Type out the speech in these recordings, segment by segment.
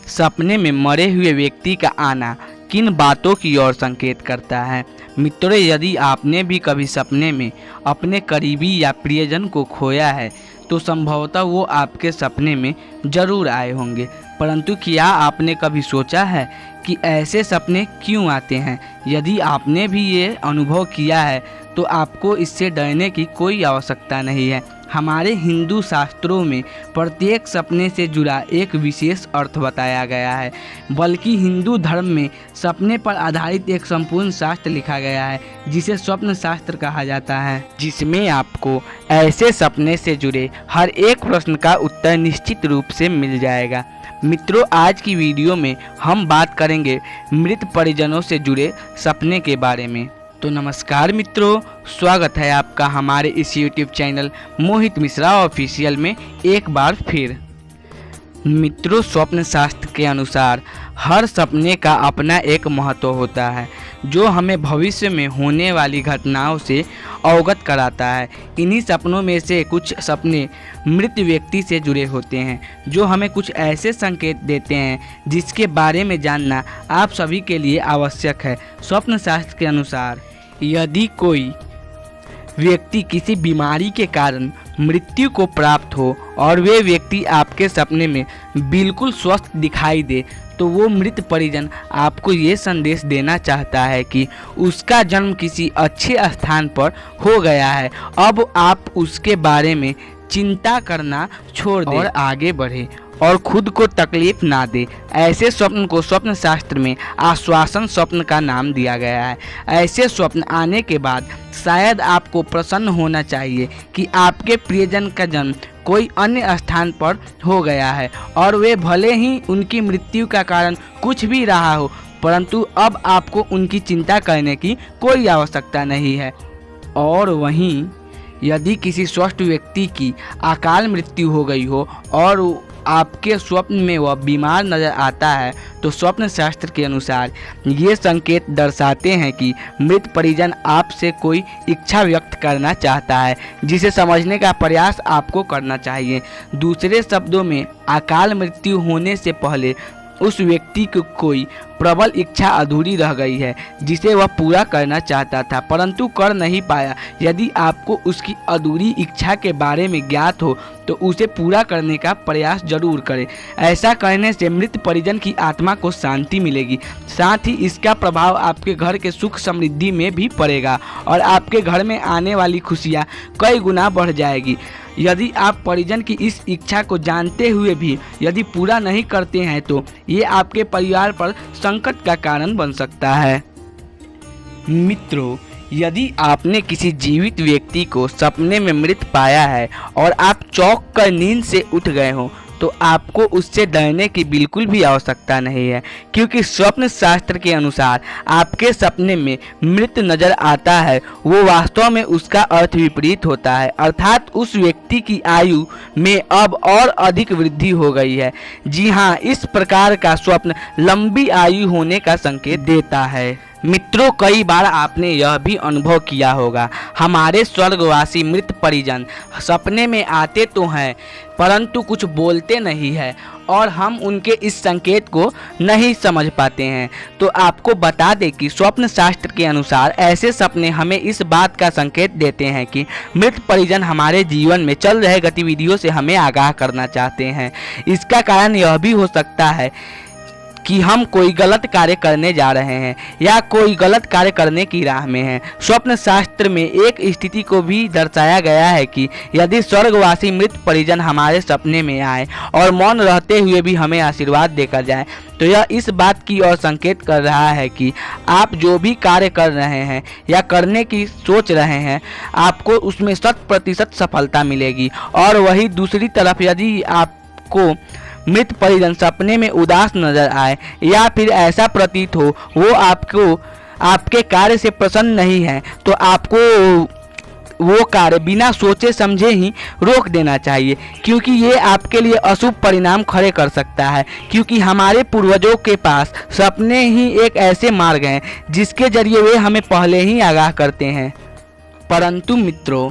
सपने में मरे हुए व्यक्ति का आना किन बातों की ओर संकेत करता है। मित्रों, यदि आपने भी कभी सपने में अपने करीबी या प्रियजन को खोया है तो संभवतः वो आपके सपने में जरूर आए होंगे, परंतु क्या आपने कभी सोचा है कि ऐसे सपने क्यों आते हैं? यदि आपने भी ये अनुभव किया है तो आपको इससे डरने की कोई आवश्यकता नहीं है। हमारे हिंदू शास्त्रों में प्रत्येक सपने से जुड़ा एक विशेष अर्थ बताया गया है, बल्कि हिंदू धर्म में सपने पर आधारित एक संपूर्ण शास्त्र लिखा गया है जिसे स्वप्न शास्त्र कहा जाता है, जिसमें आपको ऐसे सपने से जुड़े हर एक प्रश्न का उत्तर निश्चित रूप से मिल जाएगा। मित्रों, आज की वीडियो में हम बात करेंगे मृत परिजनों से जुड़े सपने के बारे में। तो नमस्कार मित्रों, स्वागत है आपका हमारे इस YouTube चैनल मोहित मिश्रा ऑफिशियल में एक बार फिर। मित्रों, स्वप्न शास्त्र के अनुसार हर सपने का अपना एक महत्व होता है जो हमें भविष्य में होने वाली घटनाओं से अवगत कराता है। इन्हीं सपनों में से कुछ सपने मृत व्यक्ति से जुड़े होते हैं जो हमें कुछ ऐसे संकेत देते हैं जिसके बारे में जानना आप सभी के लिए आवश्यक है। स्वप्न शास्त्र के अनुसार यदि कोई व्यक्ति किसी बीमारी के कारण मृत्यु को प्राप्त हो और वे व्यक्ति आपके सपने में बिल्कुल स्वस्थ दिखाई दे तो वो मृत परिजन आपको ये संदेश देना चाहता है कि उसका जन्म किसी अच्छे स्थान पर हो गया है। अब आप उसके बारे में चिंता करना छोड़ दें और आगे बढ़े और खुद को तकलीफ ना दे। ऐसे स्वप्न को स्वप्न शास्त्र में आश्वासन स्वप्न का नाम दिया गया है। ऐसे स्वप्न आने के बाद शायद आपको प्रसन्न होना चाहिए कि आपके प्रियजन का जन्म कोई अन्य स्थान पर हो गया है और वे भले ही उनकी मृत्यु का कारण कुछ भी रहा हो, परंतु अब आपको उनकी चिंता करने की कोई आवश्यकता नहीं है। और वहीं यदि किसी स्वस्थ व्यक्ति की अकाल मृत्यु हो गई हो और आपके स्वप्न में वह बीमार नजर आता है तो स्वप्न शास्त्र के अनुसार ये संकेत दर्शाते हैं कि मृत परिजन आपसे कोई इच्छा व्यक्त करना चाहता है जिसे समझने का प्रयास आपको करना चाहिए। दूसरे शब्दों में, अकाल मृत्यु होने से पहले उस व्यक्ति को कोई प्रबल इच्छा अधूरी रह गई है जिसे वह पूरा करना चाहता था परंतु कर नहीं पाया। यदि आपको उसकी अधूरी इच्छा के बारे में ज्ञात हो तो उसे पूरा करने का प्रयास जरूर करें। ऐसा करने से मृत परिजन की आत्मा को शांति मिलेगी, साथ ही इसका प्रभाव आपके घर के सुख समृद्धि में भी पड़ेगा और आपके घर में आने वाली खुशियाँ कई गुना बढ़ जाएगी। यदि आप परिजन की इस इच्छा को जानते हुए भी यदि पूरा नहीं करते हैं तो ये आपके परिवार पर संकट का कारण बन सकता है। मित्रों, यदि आपने किसी जीवित व्यक्ति को सपने में मृत पाया है और आप चौंक कर नींद से उठ गए हो तो आपको उससे डरने की बिल्कुल भी आवश्यकता नहीं है, क्योंकि स्वप्न शास्त्र के अनुसार आपके सपने में मृत नजर आता है वो वास्तव में उसका अर्थ विपरीत होता है, अर्थात उस व्यक्ति की आयु में अब और अधिक वृद्धि हो गई है। जी हाँ, इस प्रकार का स्वप्न लंबी आयु होने का संकेत देता है। मित्रों, कई बार आपने यह भी अनुभव किया होगा, हमारे स्वर्गवासी मृत परिजन सपने में आते तो हैं परंतु कुछ बोलते नहीं है और हम उनके इस संकेत को नहीं समझ पाते हैं। तो आपको बता दें कि स्वप्न शास्त्र के अनुसार ऐसे सपने हमें इस बात का संकेत देते हैं कि मृत परिजन हमारे जीवन में चल रहे गतिविधियों से हमें आगाह करना चाहते हैं। इसका कारण यह भी हो सकता है कि हम कोई गलत कार्य करने जा रहे हैं या कोई गलत कार्य करने की राह में हैं। स्वप्न शास्त्र में एक स्थिति को भी दर्शाया गया है कि यदि स्वर्गवासी मृत परिजन हमारे सपने में आए और मौन रहते हुए भी हमें आशीर्वाद देकर जाए तो यह इस बात की ओर संकेत कर रहा है कि आप जो भी कार्य कर रहे हैं या करने की सोच रहे हैं आपको उसमें 100% सफलता मिलेगी। और वही दूसरी तरफ यदि आपको मृत परिजन सपने में उदास नजर आए या फिर ऐसा प्रतीत हो वो आपके कार्य से प्रसन्न नहीं है तो आपको वो कार्य बिना सोचे समझे ही रोक देना चाहिए, क्योंकि ये आपके लिए अशुभ परिणाम खड़े कर सकता है। क्योंकि हमारे पूर्वजों के पास सपने ही एक ऐसे मार्ग हैं जिसके जरिए वे हमें पहले ही आगाह करते हैं। परंतु मित्रों,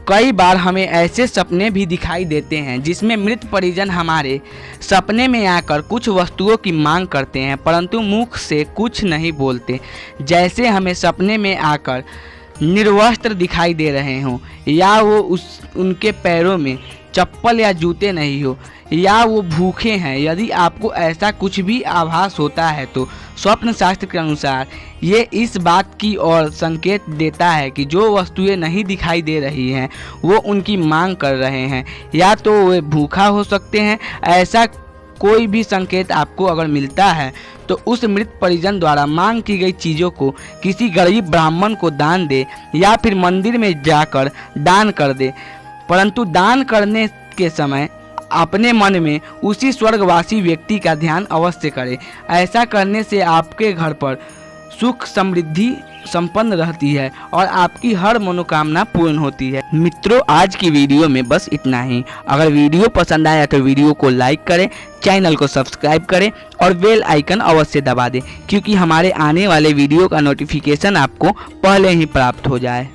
कई बार हमें ऐसे सपने भी दिखाई देते हैं जिसमें मृत परिजन हमारे सपने में आकर कुछ वस्तुओं की मांग करते हैं, परंतु मुख से कुछ नहीं बोलते। जैसे हमें सपने में आकर निर्वस्त्र दिखाई दे रहे हों, या वो उनके पैरों में चप्पल या जूते नहीं हो, या वो भूखे हैं। यदि आपको ऐसा कुछ भी आभास होता है तो स्वप्न शास्त्र के अनुसार ये इस बात की ओर संकेत देता है कि जो वस्तुएं नहीं दिखाई दे रही हैं वो उनकी मांग कर रहे हैं, या तो वे भूखा हो सकते हैं। ऐसा कोई भी संकेत आपको अगर मिलता है तो उस मृत परिजन द्वारा मांग की गई चीज़ों को किसी गरीब ब्राह्मण को दान दे, या फिर मंदिर में जाकर दान कर दे। परंतु दान करने के समय अपने मन में उसी स्वर्गवासी व्यक्ति का ध्यान अवश्य करें। ऐसा करने से आपके घर पर सुख समृद्धि संपन्न रहती है और आपकी हर मनोकामना पूर्ण होती है। मित्रों, आज की वीडियो में बस इतना ही। अगर वीडियो पसंद आया तो वीडियो को लाइक करें, चैनल को सब्सक्राइब करें और बेल आइकन अवश्य दबा दें, क्योंकि हमारे आने वाले वीडियो का नोटिफिकेशन आपको पहले ही प्राप्त हो जाए।